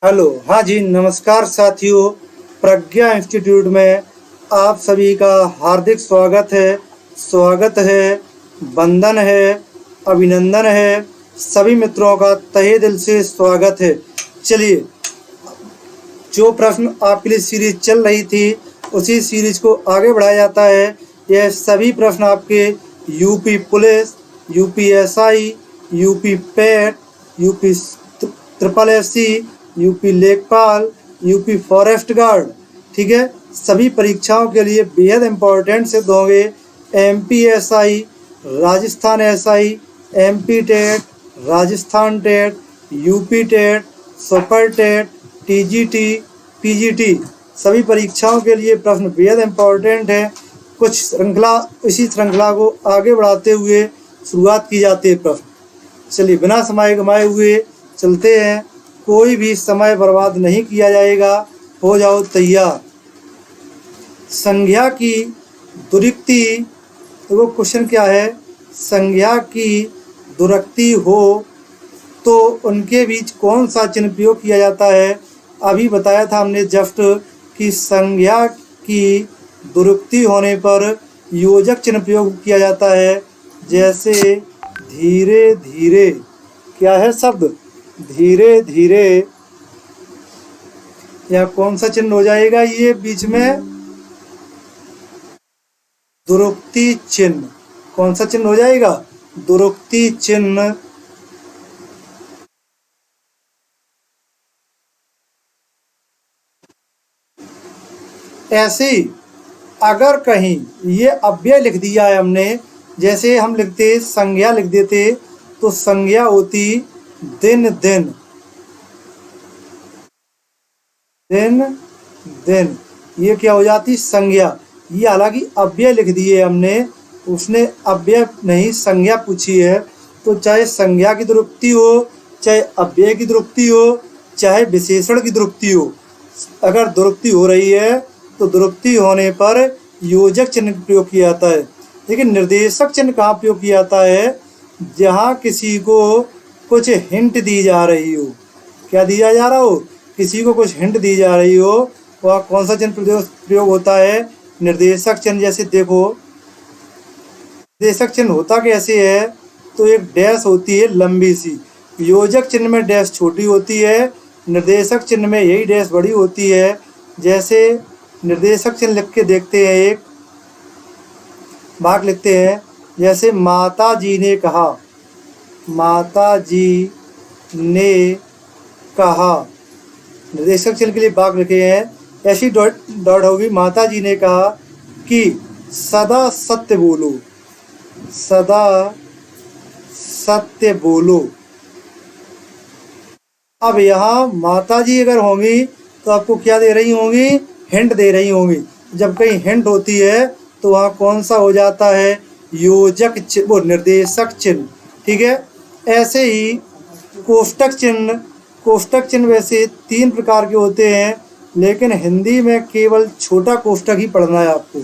Hello, हाँ जी, नमस्कार साथियों। प्रज्ञा इंस्टीट्यूट में आप सभी का हार्दिक स्वागत है, वंदन है, अभिनंदन है। सभी मित्रों का तहे दिल से स्वागत है। चलिए, जो प्रश्न आपके लिए सीरीज चल रही थी उसी सीरीज को आगे बढ़ाया जाता है। यह सभी प्रश्न आपके यूपी पुलिस, यूपीएसआई, यूपी पेट, यूपी ट्रिपल एससी, यूपी लेखपाल, यूपी फॉरेस्ट गार्ड, ठीक है, सभी परीक्षाओं के लिए बेहद इम्पोर्टेंट सिद्ध होंगे। MP SI, Rajasthan SI, MP TET, Rajasthan TET, UP TET, super TET, TGT, PGT, सभी परीक्षाओं के लिए प्रश्न बेहद इम्पोर्टेंट है। इसी श्रृंखला को आगे बढ़ाते हुए शुरुआत की जाती है प्रश्न। चलिए, बिना समय गंवाए हुए चलते हैं। कोई भी समय बर्बाद नहीं किया जाएगा। हो जाओ तैयार। संज्ञा की दुरुक्ति, देखो क्वेश्चन क्या है। संज्ञा की दुरुक्ति हो तो उनके बीच कौन सा चिन्ह प्रयोग किया जाता है। अभी बताया था हमने जस्ट कि संज्ञा की दुरुक्ति होने पर योजक चिन्ह प्रयोग किया जाता है। जैसे धीरे धीरे, क्या है शब्द, धीरे धीरे, या कौन सा चिन्ह हो जाएगा ये बीच में, दुरुक्ति चिन्ह। कौन सा चिन्ह हो जाएगा, दुरुक्ति चिन्ह। ऐसे ही अगर कहीं ये अव्यय लिख दिया है हमने, जैसे हम लिखते संज्ञा लिख देते तो संज्ञा होती दिन दिन, दिन दिन, ये क्या हो जाती संज्ञा। ये हालांकि अव्यय लिख दिए हमने, उसने अव्यय नहीं संज्ञा पूछी है। तो चाहे संज्ञा की दुरुक्ति हो, चाहे अव्यय की दुरुक्ति हो, चाहे विशेषण की दुरुक्ति हो, अगर दुरुक्ति हो रही है तो दुरुक्ति होने पर योजक चिन्ह प्रयोग किया जाता है। लेकिन निर्देशक चिन्ह कहाँ प्रयोग किया जाता है, जहाँ किसी को कुछ हिंट दी जा रही हो। क्या दिया जा रहा हो, किसी को कुछ हिंट दी जा रही हो, वह कौन सा चिन्ह प्रयोग होता है, निर्देशक चिन्ह। जैसे देखो, निर्देशक चिन्ह होता कैसे है, तो एक डैश होती है लंबी सी, योजक चिन्ह में डैश छोटी होती है, निर्देशक चिन्ह में यही डैश बड़ी होती है। जैसे निर्देशक चिन्ह लिख के देखते हैं, एक भाग लिखते हैं। जैसे माता जी ने कहा, माता जी ने कहा, निर्देशक चिन्ह के लिए भाग लिखे हैं। ऐसी डॉट होगी, माता जी ने कहा कि सदा सत्य बोलो, सदा सत्य बोलो। अब यहाँ माता जी अगर होंगी तो आपको क्या दे रही होंगी, हिंट दे रही होंगी। जब कहीं हिंट होती है तो वहाँ कौन सा हो जाता है, योजक चिन्ह, वो निर्देशक चिन्ह, ठीक है। ऐसे ही कोष्टक चिन्ह, कोष्टक चिन्ह वैसे 3 प्रकार के होते हैं, लेकिन हिंदी में केवल छोटा कोष्टक ही पढ़ना है आपको।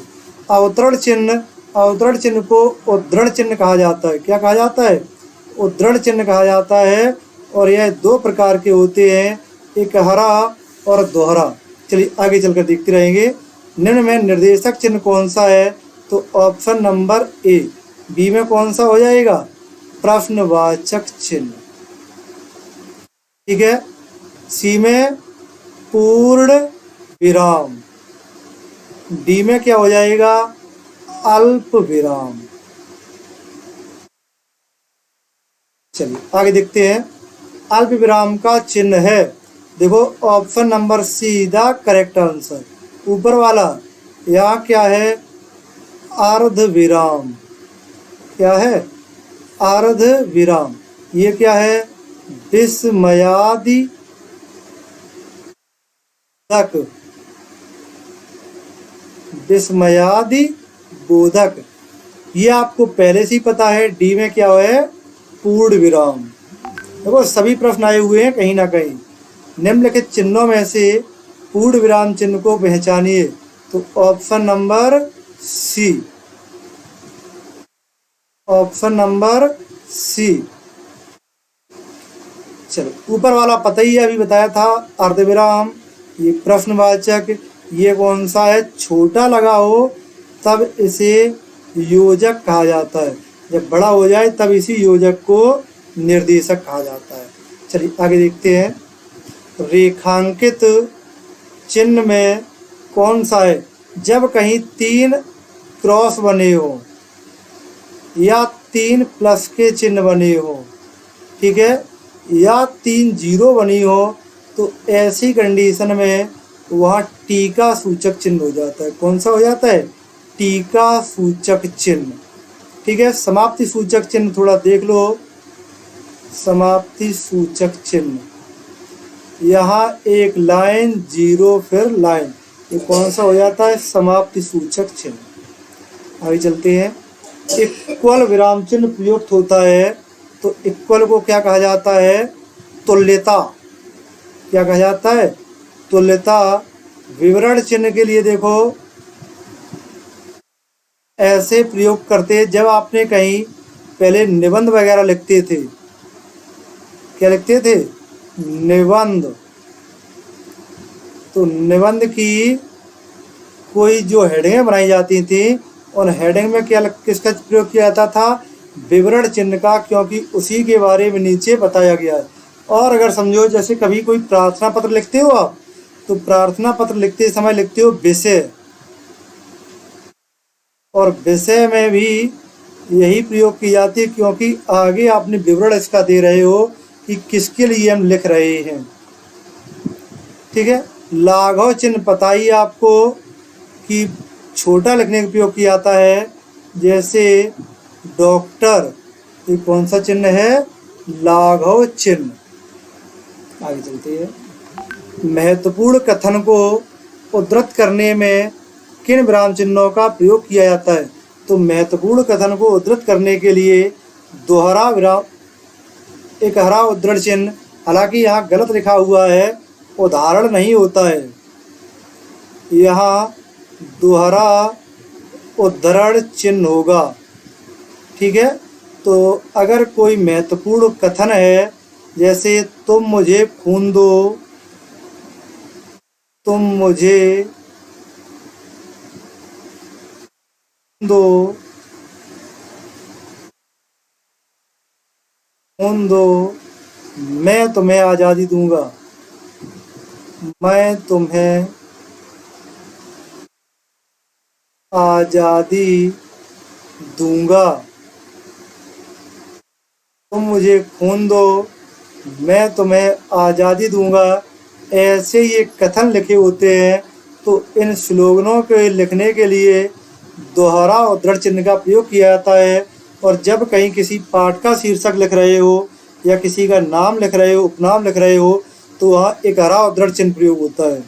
अवतरण चिन्ह, अवतरण चिन्ह को उद्धरण चिन्ह कहा जाता है। क्या कहा जाता है, उद्धरण चिन्ह कहा जाता है। और यह 2 प्रकार के होते हैं, एक हरा और दोहरा। चलिए आगे चलकर देखते रहेंगे। निम्न में निर्देशक चिन्ह कौन सा है, तो ऑप्शन नंबर ए। बी में कौन सा हो जाएगा, प्रश्नवाचक चिन्ह, ठीक है। सी में पूर्ण विराम, डी में क्या हो जाएगा, अल्प विराम। चलिए आगे देखते हैं। अल्प विराम का चिन्ह है, देखो option number see the correct answer. ऊपर वाला यहाँ क्या है, अर्ध विराम, क्या है, अर्ध विराम। ये क्या है, विस्मयादि बोधक, विस्मयादि बोधक। ये आपको पहले से ही पता है। डी में क्या है, पूर्ण विराम। देखो सभी प्रश्न आए हुए हैं कहीं ना कहीं। निम्नलिखित चिन्हों में से पूर्ण विराम चिन्ह को पहचानिए, तो option number C, option number C. चलो ऊपर वाला पता ही है, अभी बताया था अर्धविराम, ये प्रश्नवाचक, ये कौन सा है, छोटा लगा हो तब इसे योजक कहा जाता है, जब बड़ा हो जाए तब इसी योजक को निर्देशक कहा जाता है। चलिए आगे देखते हैं। रेखांकित चिन्ह में कौन सा है, जब कहीं 3 क्रॉस बने हो या 3 प्लस के चिन्ह बने हो, ठीक है, या 3 जीरो बनी हो, तो ऐसी कंडीशन में वहाँ टीका सूचक चिन्ह हो जाता है। कौन सा हो जाता है, टीका सूचक चिन्ह। ठीक है, समाप्ति सूचक चिन्ह थोड़ा देख लो। समाप्ति सूचक चिन्ह, यहाँ एक लाइन, जीरो, फिर लाइन, ये कौन सा हो जाता है, समाप्ति सूचक चिन्ह। आगे चलते हैं। इक्वल विराम चिन्ह प्रयुक्त होता है, तो इक्वल को क्या कहा जाता है, तुल्यता। क्या कहा जाता है, तुल्यता। विवरण चिन्ह के लिए देखो ऐसे प्रयोग करते, जब आपने कहीं पहले निबंध वगैरह लिखते थे, क्या लिखते थे, निबंध, तो निबंध की कोई जो हेडिंगें बनाई जाती थी, उन हेडिंग में क्या किसका प्रयोग किया जाता था, विवरण चिन्ह का, क्योंकि उसी के बारे में नीचे बताया गया है। और अगर समझो जैसे कभी कोई प्रार्थना पत्र लिखते हो आप, तो प्रार्थना पत्र लिखते समय लिखते हो विषय, और विषय में भी यही प्रयोग की जाती है, क्योंकि आगे आपने विवरण इसका दे रहे हो कि किसके लिए हम लिख रहे हैं। ठीक है, लाघव चिन्ह पता ही आपको कि छोटा लिखने का उपयोग किया जाता है, जैसे डॉक्टर, ये कौन सा चिन्ह है, लाघव चिन्ह। आगे चलते हैं। महत्वपूर्ण कथन को उद्धृत करने में किन विराम चिन्हों का प्रयोग किया जाता है, तो महत्वपूर्ण कथन को उद्धृत करने के लिए दोहरा विराम, एक हरा उद्धरण चिन्ह, हालांकि यहाँ गलत लिखा हुआ है, उदाहरण नहीं होता है, यहाँ दोहरा उद्धरण चिन्ह होगा। ठीक है, तो अगर कोई महत्वपूर्ण कथन है, जैसे तुम मुझे खून दो, तुम मुझे दो, खून दो, मैं तुम्हें आज़ादी दूंगा, मैं तुम्हें आज़ादी दूंगा, तुम मुझे खून दो, मैं तुम्हें आज़ादी दूंगा, ऐसे ये कथन लिखे होते हैं। तो इन स्लोगनों के लिखने के लिए दोहरा उद्धरण चिन्ह का प्रयोग किया जाता है। और जब कहीं किसी पाठ का शीर्षक लिख रहे हो या किसी का नाम लिख रहे हो, उपनाम लिख रहे हो, तो वहाँ एक हरा उद्धरण चिन्ह प्रयोग होता है।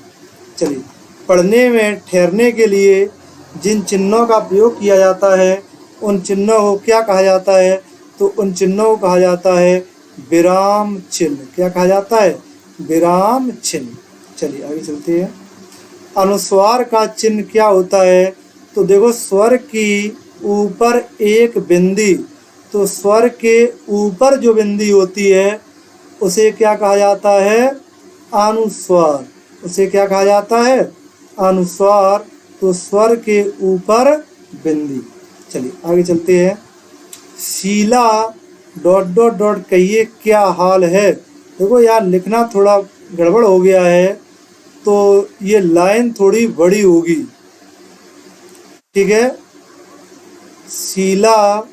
चलिए, पढ़ने में ठहरने के लिए जिन चिन्हों का प्रयोग किया जाता है, उन चिन्हों को क्या कहा जाता है, तो उन चिन्हों को कहा जाता है विराम चिन्ह। क्या कहा जाता है, विराम चिन्ह। चलिए आगे चलते हैं। अनुस्वार का चिन्ह क्या होता है, तो देखो स्वर की ऊपर एक बिंदी, तो स्वर के ऊपर जो बिंदी होती है उसे क्या कहा जाता है, अनुस्वार। उसे क्या कहा जाता है, अनुस्वार। तो स्वर के ऊपर बिंदी। चलिए आगे चलते हैं। शीला डॉट डॉट डॉट कहिए क्या हाल है। देखो यार लिखना थोड़ा गड़बड़ हो गया है, तो ये लाइन थोड़ी बड़ी होगी। ठीक है, शीला,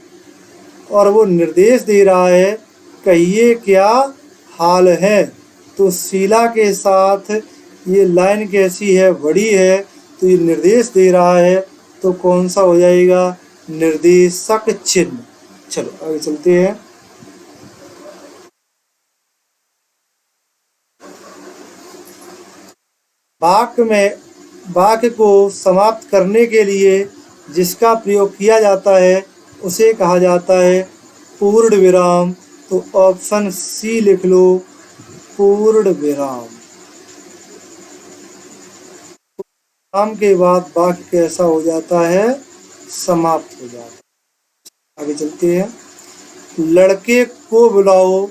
और वो निर्देश दे रहा है कहिए क्या हाल है, तो शीला के साथ ये लाइन कैसी है, बड़ी है, तो ये निर्देश दे रहा है, तो कौन सा हो जाएगा, निर्देशक चिन्ह। चलो आगे चलते हैं। वाक्य को समाप्त करने के लिए जिसका प्रयोग किया जाता है उसे कहा जाता है पूर्ण विराम। तो ऑप्शन सी लिख लो, पूर्ण विराम। विराम के बाद वाक्य कैसा हो जाता है, समाप्त हो जाता है। आगे चलते हैं। लड़के को बुलाओ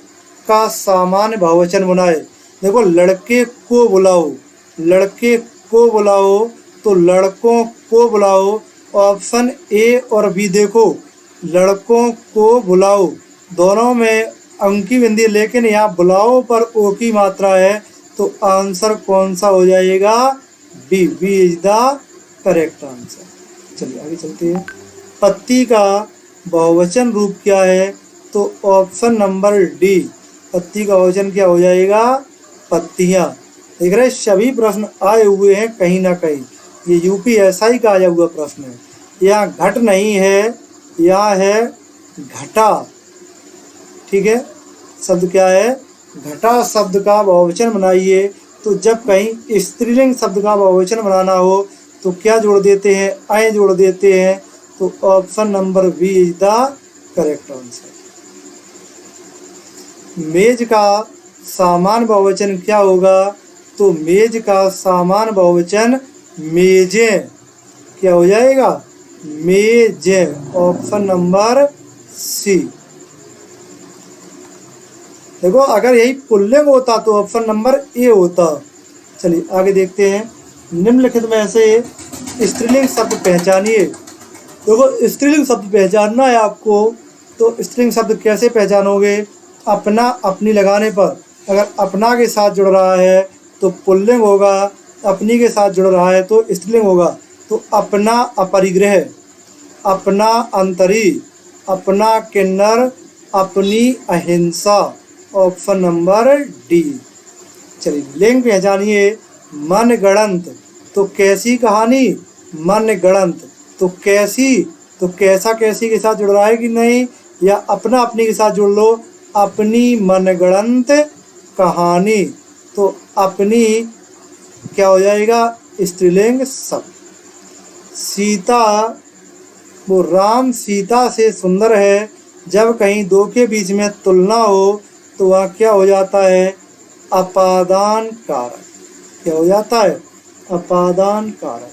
का सामान्य बहुवचन बनाए। देखो लड़के को बुलाओ, लड़के को बुलाओ, तो लड़कों को बुलाओ। ऑप्शन ए और बी देखो, लड़कों को बुलाओ दोनों में अंक की बिंदी, लेकिन यहाँ बुलाओ पर ओ की मात्रा है, तो आंसर कौन सा हो जाएगा? B. B is the correct answer. चलिए आगे चलते हैं। पत्ती का बहुवचन रूप क्या है? तो ऑप्शन नंबर डी, पत्ती का बहुवचन क्या हो जाएगा? पत्तियां। देख रहे सभी प्रश्न आए हुए हैं कहीं ना कहीं, ये यूपीएसआई का आया हुआ प्रश्न है। यहाँ घट नहीं है, यहाँ है घटा। ठीक है, शब्द क्या है? घटा शब्द का बहुवचन बनाइए। तो जब कहीं स्त्रीलिंग शब्द का बहुवचन बनाना हो तो क्या जोड़ देते हैं? अय जोड़ देते हैं। तो option number B is the correct answer. मेज का सामान्य बहुवचन क्या होगा? तो मेज का सामान्य बहुवचन मेजें। क्या हो जाएगा? मेजें। Option number C. देखो अगर यही पुल्लिंग होता तो ऑप्शन नंबर ए होता। चलिए आगे देखते हैं। निम्नलिखित में से स्त्रीलिंग शब्द पहचानिए। देखो स्त्रीलिंग शब्द पहचानना है आपको, तो स्त्रीलिंग शब्द कैसे पहचानोगे? अपना अपनी लगाने पर, अगर अपना के साथ जुड़ रहा है तो पुल्लिंग होगा, अपनी के साथ जुड़ रहा है तो स्त्रीलिंग होगा। तो अपना अपरिग्रह, अपना अंतरी, अपना किन्नर, अपनी अहिंसा। Option number D. चलिए लिंग पहचानिए। मनगढ़ंत, तो कैसी कहानी? मनगढ़ंत, तो कैसी, तो कैसा कैसी के साथ जुड़ रहा है कि नहीं? या अपना अपनी के साथ जुड़ लो, अपनी मनगढ़ंत कहानी। तो अपनी क्या हो जाएगा? स्त्रीलिंग शब्द। सीता, वो राम सीता से सुंदर है। जब कहीं दो के बीच में तुलना हो तो वह क्या हो जाता है? अपादान कारक। क्या हो जाता है? अपादान कारक।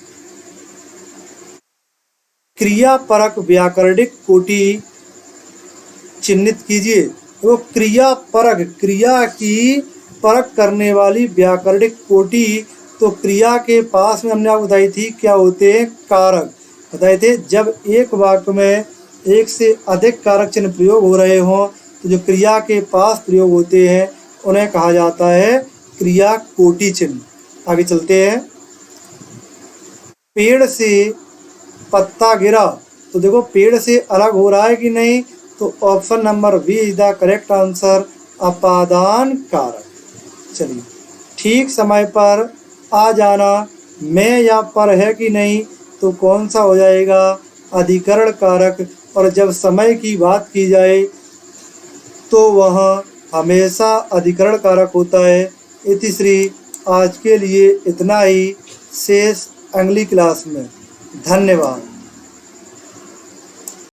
क्रियापरक व्याकरणिक कोटि चिन्हित कीजिए। वो क्रियापरक, क्रिया की परख करने वाली व्याकरणिक कोटि, तो क्रिया के पास में हमने आपको बताई थी क्या होते हैं? कारक बताए थे। जब एक वाक्य में एक से अधिक कारक चिन्ह प्रयोग हो रहे हों तो जो क्रिया के पास प्रयोग होते हैं उन्हें कहा जाता है क्रिया कोटि चिन्ह। आगे चलते हैं। पेड़ से पत्ता गिरा, तो देखो पेड़ से अलग हो रहा है कि नहीं? तो option number B is the correct answer, अपादान कारक। चलिए ठीक समय पर आ जाना, में या पर है कि नहीं? तो कौन सा हो जाएगा? अधिकरण कारक। और जब समय की बात की जाए तो वह हमेशा अधिकरण कारक होता है। इतिश्री आज के लिए इतना ही, शेष अगली क्लास में। धन्यवाद।